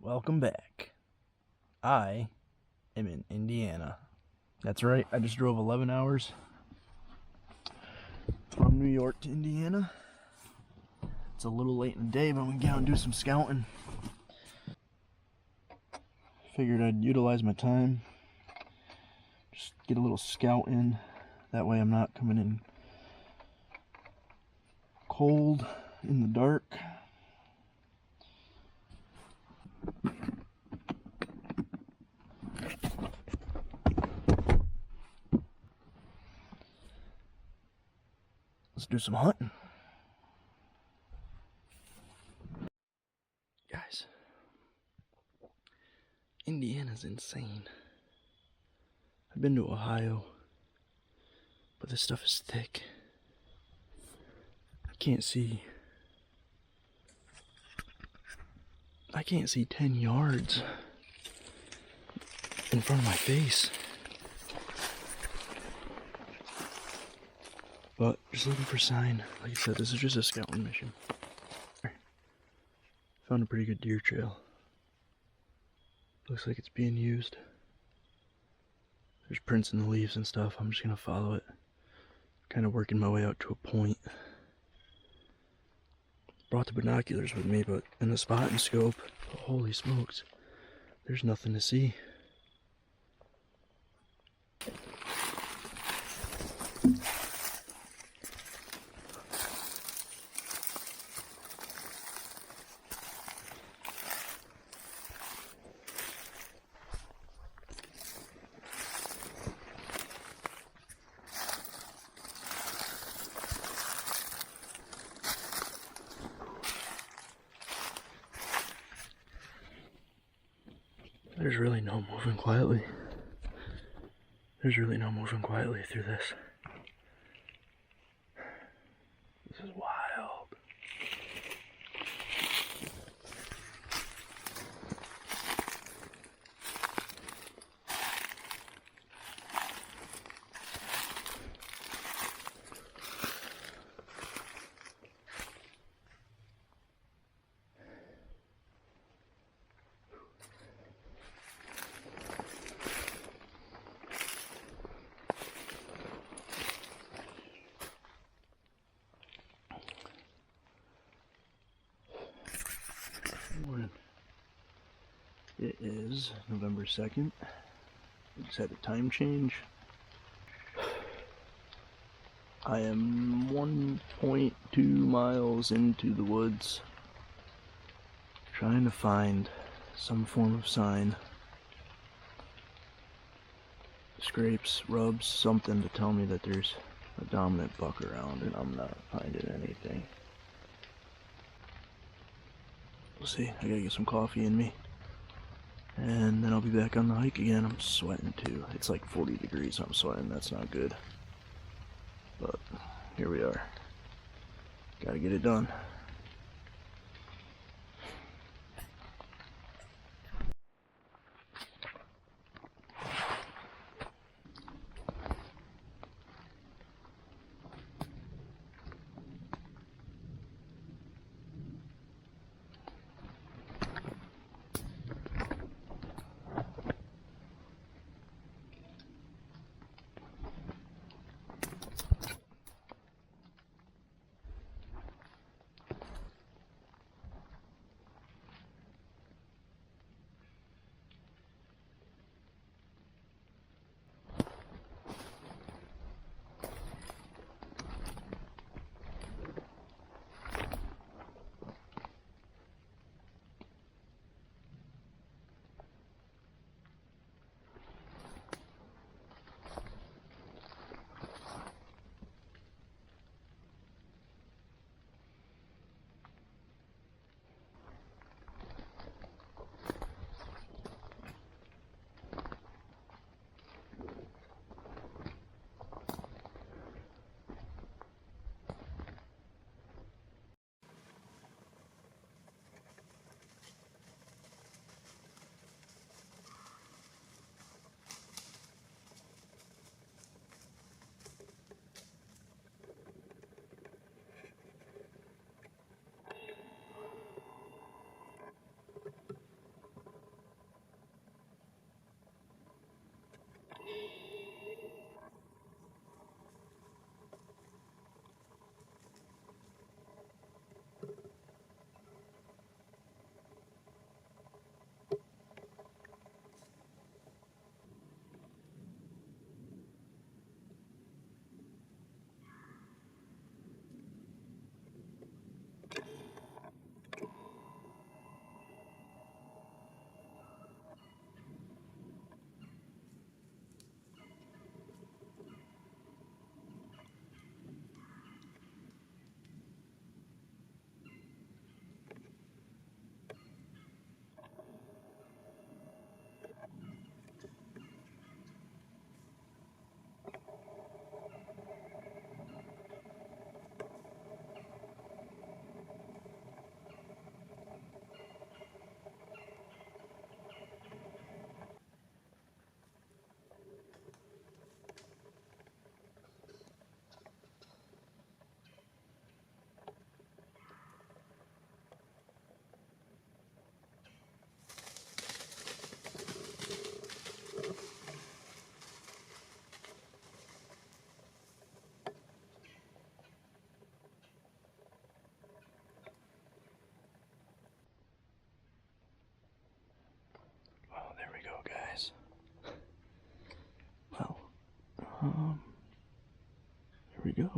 Welcome back. I am in Indiana. That's right, I just drove 11 hours from New York to Indiana. It's a little late in the day, but I'm gonna get out and do some scouting. Figured I'd utilize my time, just get a little scout in. That way I'm not coming in cold in the dark. Let's do some hunting. Guys, Indiana's insane. I've been to Ohio, but this stuff is thick. I can't see 10 yards in front of my face. But just looking for sign. Like I said, this is just a scouting mission. Found a pretty good deer trail. Looks like it's being used. There's prints in the leaves and stuff. I'm just gonna follow it. Kind of working my way out to a point. Brought the binoculars with me, but in the spotting scope, holy smokes, there's nothing to see. There's really no moving quietly. There's really no moving quietly through this. This is wild. Morning. It is November 2nd. I just had a time change. I am 1.2 miles into the woods, trying to find some form of sign. Scrapes, rubs, something to tell me that there's a dominant buck around, and I'm not finding anything. We'll see. I gotta get some coffee in me, and then I'll be back on the hike again. I'm sweating too. It's like 40 degrees. I'm sweating. That's not good. But here we are. Gotta get it done.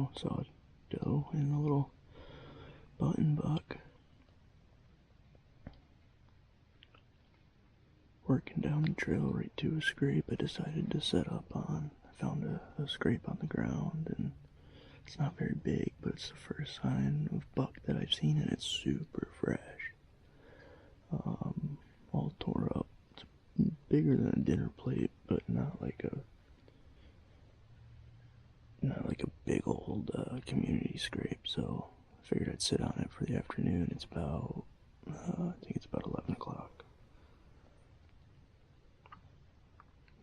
ago, saw a doe and a little button buck working down the trail right to a scrape I decided to set up on. I found a scrape on the ground, and it's not very big, but it's the first sign of buck that I've seen, and it's super fresh. All tore up. It's bigger than a dinner plate, but not like a big old community scrape. So I figured I'd sit on it for the afternoon. It's about I think it's about 11 o'clock.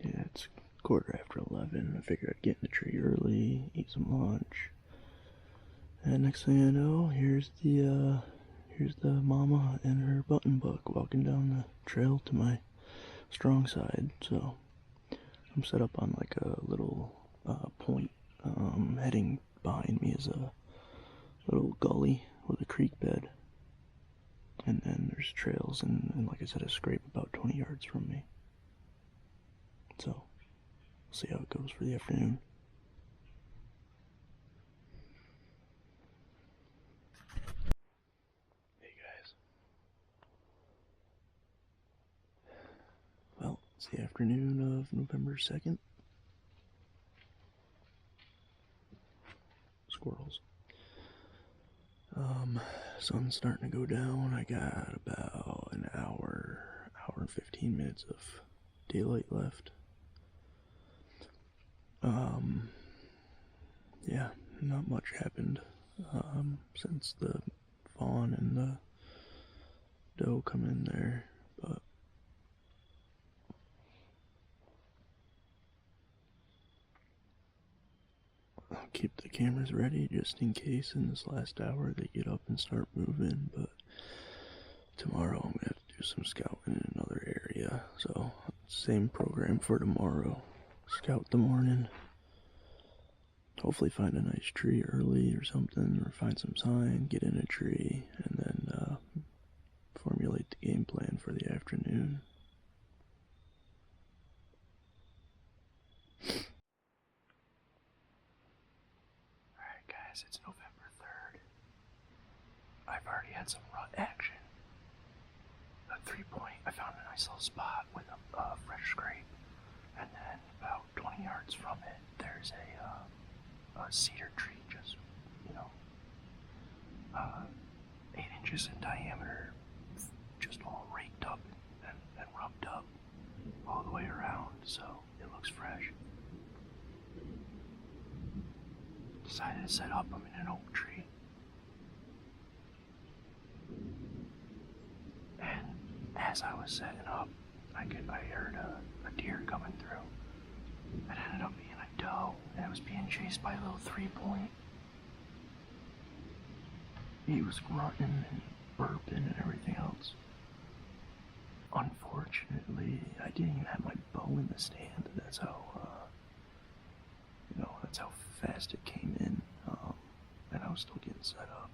Yeah, it's 11:15. I figured I'd get in the tree early, eat some lunch, and next thing I know, here's the mama and her button buck walking down the trail to my strong side. So I'm set up on like a little point. Heading behind me is a little gully with a creek bed, and then there's trails and like I said, a scrape about 20 yards from me. So we'll see how it goes for the afternoon. Hey guys. Well, it's the afternoon of November 2nd. Squirrels. Sun's starting to go down. I got about an hour and 15 minutes of daylight left. Yeah, not much happened since the fawn and the doe come in there, but I'll keep the cameras ready just in case in this last hour they get up and start moving. But tomorrow I'm gonna have to do some scouting in another area, so same program for tomorrow. Scout the morning, hopefully find a nice tree early or something, or find some sign, get in a tree, and then formulate the game plan for the afternoon. Alright guys, it's November 3rd. I've already had some rut action. A 3-point, I found a nice little spot with a fresh scrape, and then about 20 yards from it, there's a cedar tree, just, 8 inches in diameter, just all raked up and rubbed up all the way around, so it looks fresh. Decided to set up them in an oak tree. And as I was setting up, I heard a deer coming through. It ended up being a doe, and it was being chased by a little 3-point. He was grunting and burping and everything else. Unfortunately, I didn't even have my bow in the stand. That's how, that's how fast it came in, and I was still getting set up.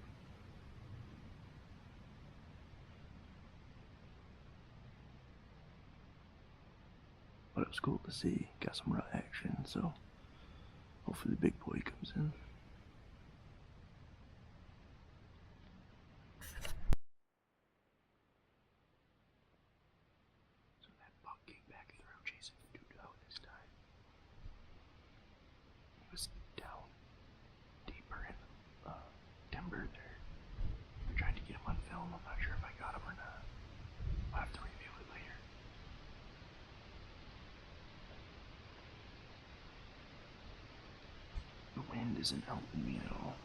But it was cool to see. Got some rut action, so hopefully the big boy comes in. So that buck came back through chasing doe this time. He was down deeper in timber there. I tried to get him on film. I'm not sure if I got him or not. I'll have to review it later. The wind isn't helping me at all.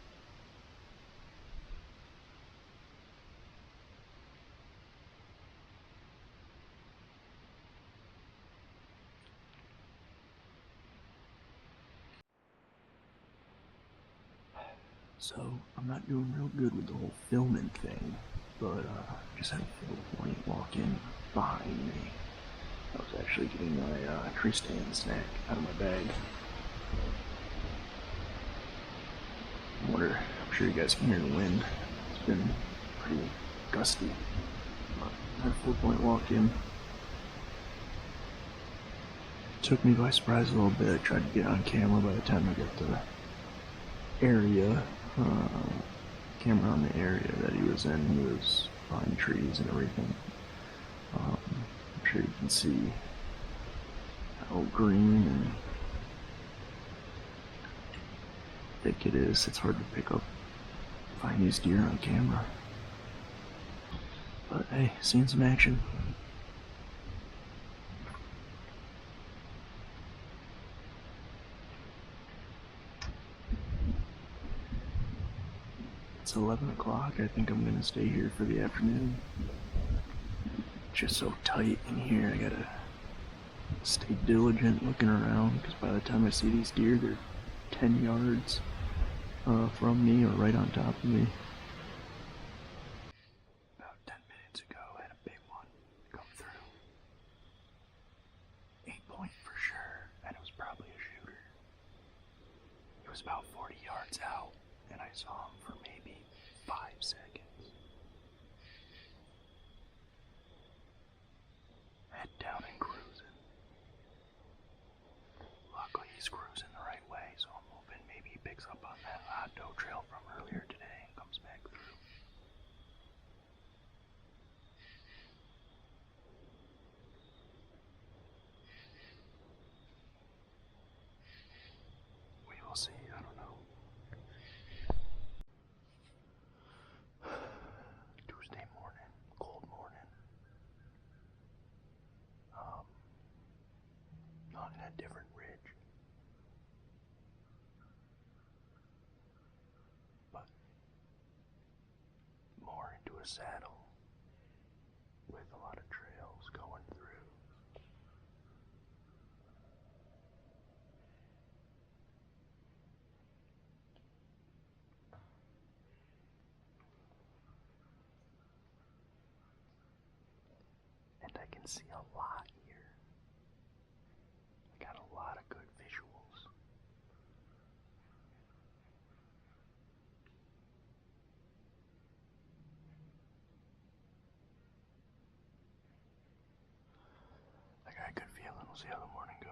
So, I'm not doing real good with the whole filming thing, but just had a full point walk in behind me. I was actually getting my tree stand snack out of my bag. I'm sure you guys can hear the wind. It's been pretty gusty. But I had a full point walk in. Took me by surprise a little bit. I tried to get on camera by the time I got area, camera on the area that he was in. He was behind trees and everything. I'm sure you can see how green and thick it is. It's hard to find these deer on camera. But hey, seeing some action. It's 11 o'clock. I think I'm gonna stay here for the afternoon. Just so tight in here. I gotta stay diligent looking around, because by the time I see these deer, they're 10 yards from me or right on top of me. About 10 minutes ago, I had a big one come through. 8-point for sure, and it was probably a shooter. He was about 40 yards out, and I saw him for maybe 5 seconds. Head down and cruising. Luckily he's cruising the right way, so I'm hoping maybe he picks up on that hot doe trail from earlier today and comes back through. We will see, I don't know. Tuesday morning, cold morning. On a different ridge. But more into a saddle with a lot of trails going through. And I can see a lot here. I got a lot of good visuals. I got a good feeling. We'll see how the morning goes.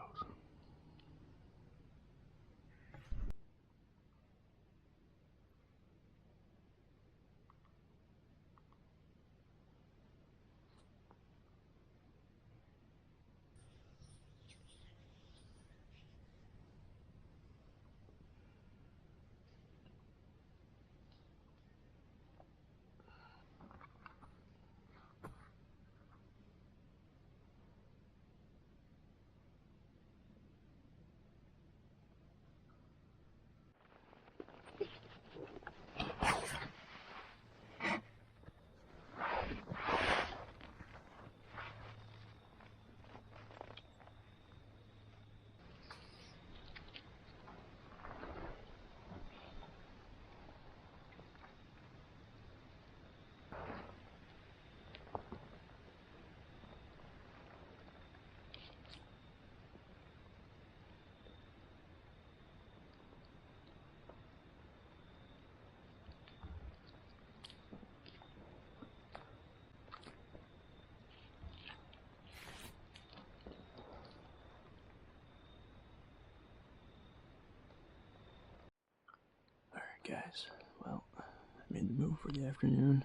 Guys, well, I made the move for the afternoon.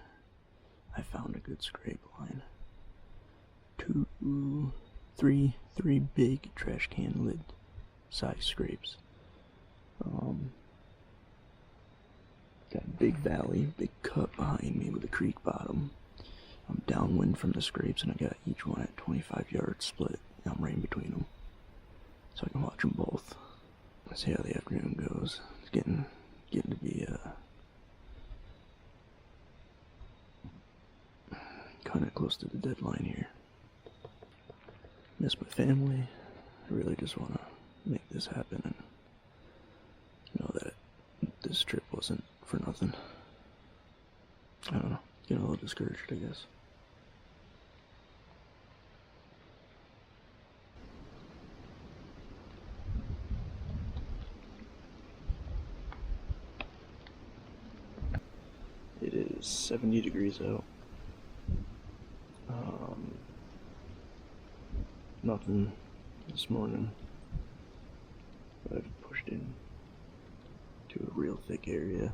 I found a good scrape line. Three big trash can lid size scrapes. Got a big valley, big cut behind me with a creek bottom. I'm downwind from the scrapes, and I got each one at 25 yards split. I'm right in between them, so I can watch them both. Let's see how the afternoon goes. It's getting to be kind of close to the deadline here. Miss my family. I really just want to make this happen and know that this trip wasn't for nothing. I don't know, getting a little discouraged, I guess. It is 70 degrees out. Nothing this morning, but I've pushed in to a real thick area.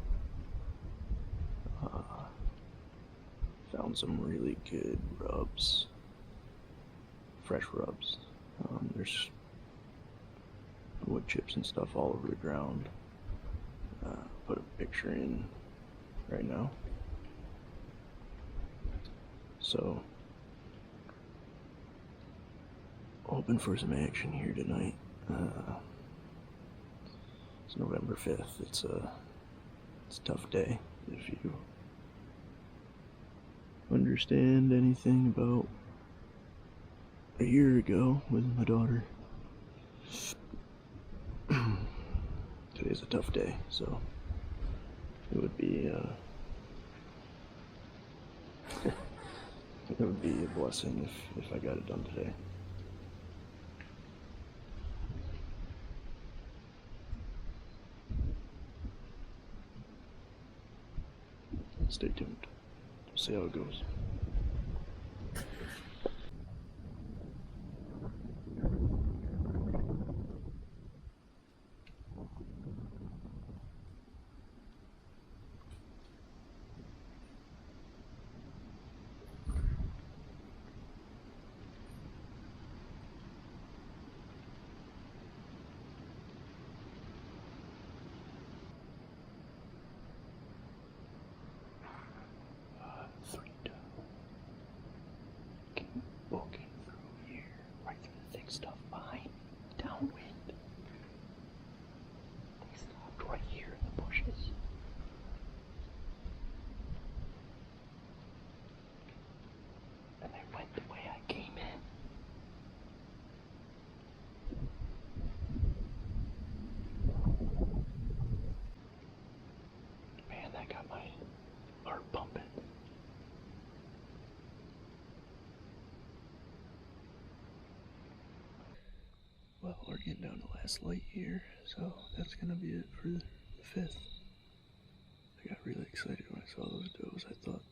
Found some really good rubs, fresh rubs. There's wood chips and stuff all over the ground. Put a picture in right now. So, hoping for some action here tonight. It's November 5th. It's a tough day. If you understand anything about a year ago with my daughter, today's a tough day, so it would be it would be a blessing if I got it done today. Stay tuned. We'll see how it goes. Walking through here, right through the thick stuff behind, downwind. They stopped right here in the bushes. And they went the way I came in. Man, that got my heart pumping. Well, we're getting down to last light here, so that's gonna be it for the 5th. I got really excited when I saw those does. I thought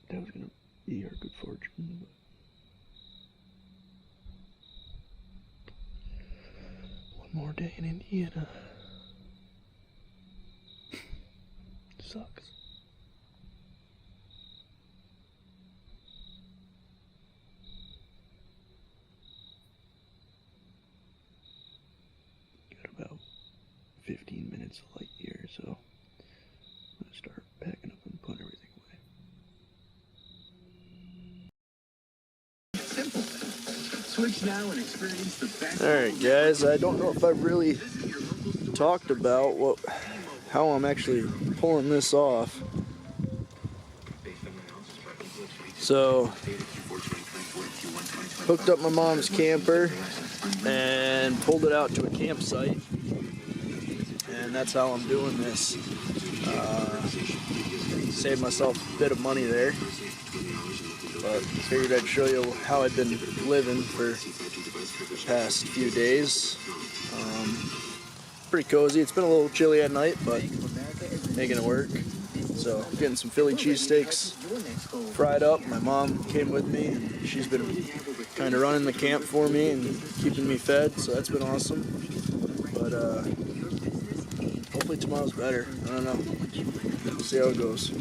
that was gonna be our good fortune, but one more day in Indiana. Sucks. About 15 minutes of light here, so I'm gonna start packing up and putting everything away. Simple. Switch now and experience the best. Alright guys, I don't know if I've really talked about how I'm actually pulling this off. So, hooked up my mom's camper and pulled it out to a campsite, and that's how I'm doing this. Saved myself a bit of money there, but figured I'd show you how I've been living for the past few days. Pretty cozy. It's been a little chilly at night, but making it work. So, getting some Philly cheesesteaks fried up. My mom came with me, and she's been kind of running the camp for me and keeping me fed, so that's been awesome. But hopefully tomorrow's better. I don't know. We'll see how it goes.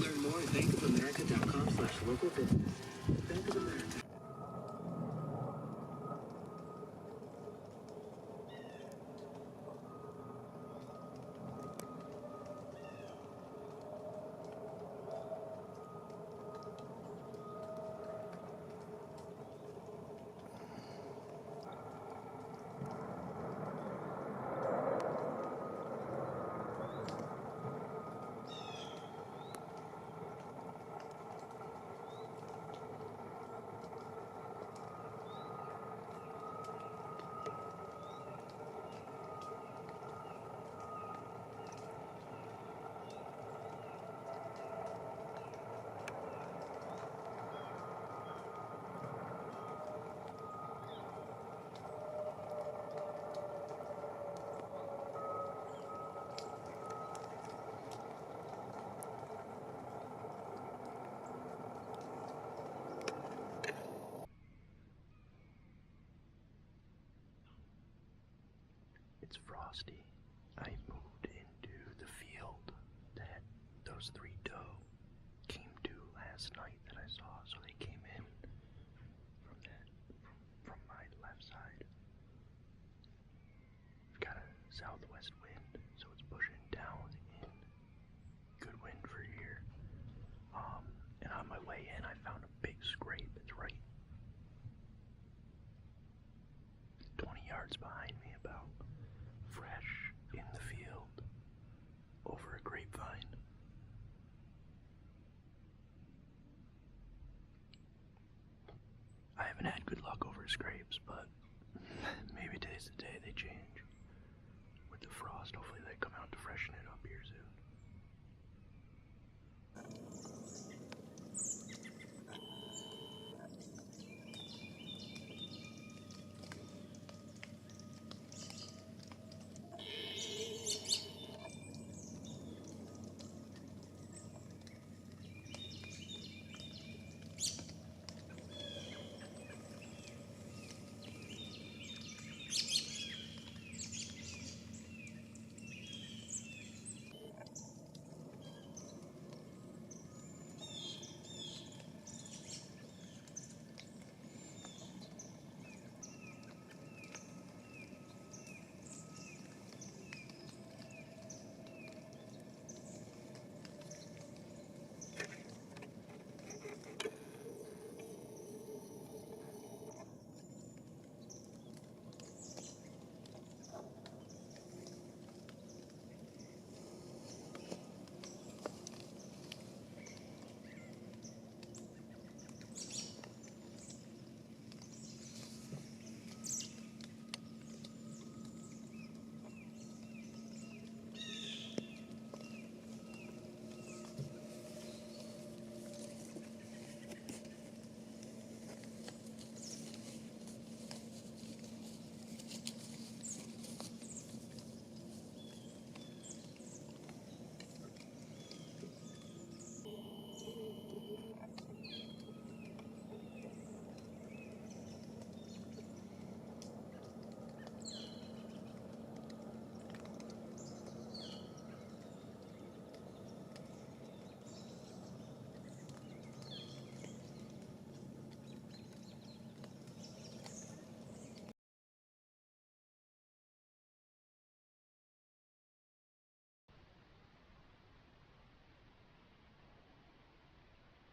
It's frosty. I moved into those 3 doe came to last night that I saw, so they came in from my left side. We've got a southwest wind, so it's pushing down in good wind for here. And on my way in, I found a big scrape. It's right 20 yards behind me, about, fresh in the field over a grapevine. I haven't had good luck over scrapes, but maybe today's the day they change. With the frost, hopefully they come out to freshen it up here soon.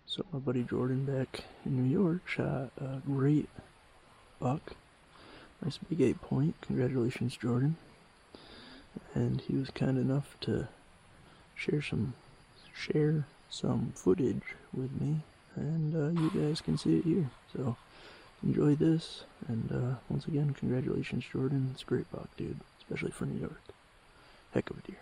So my buddy Jordan back in New York shot a great buck. Nice big 8-point. Congratulations, Jordan. And he was kind enough to share some footage with me, and you guys can see it here. So enjoy this, and once again, congratulations, Jordan. It's a great buck, dude, especially for New York. Heck of a deer.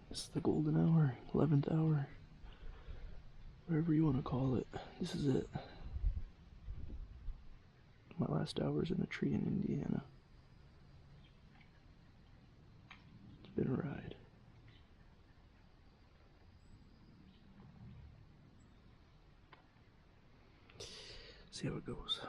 This is the golden hour, 11th hour, whatever you want to call it. This is it. My last hour's in a tree in Indiana. It's been a ride. See how it goes.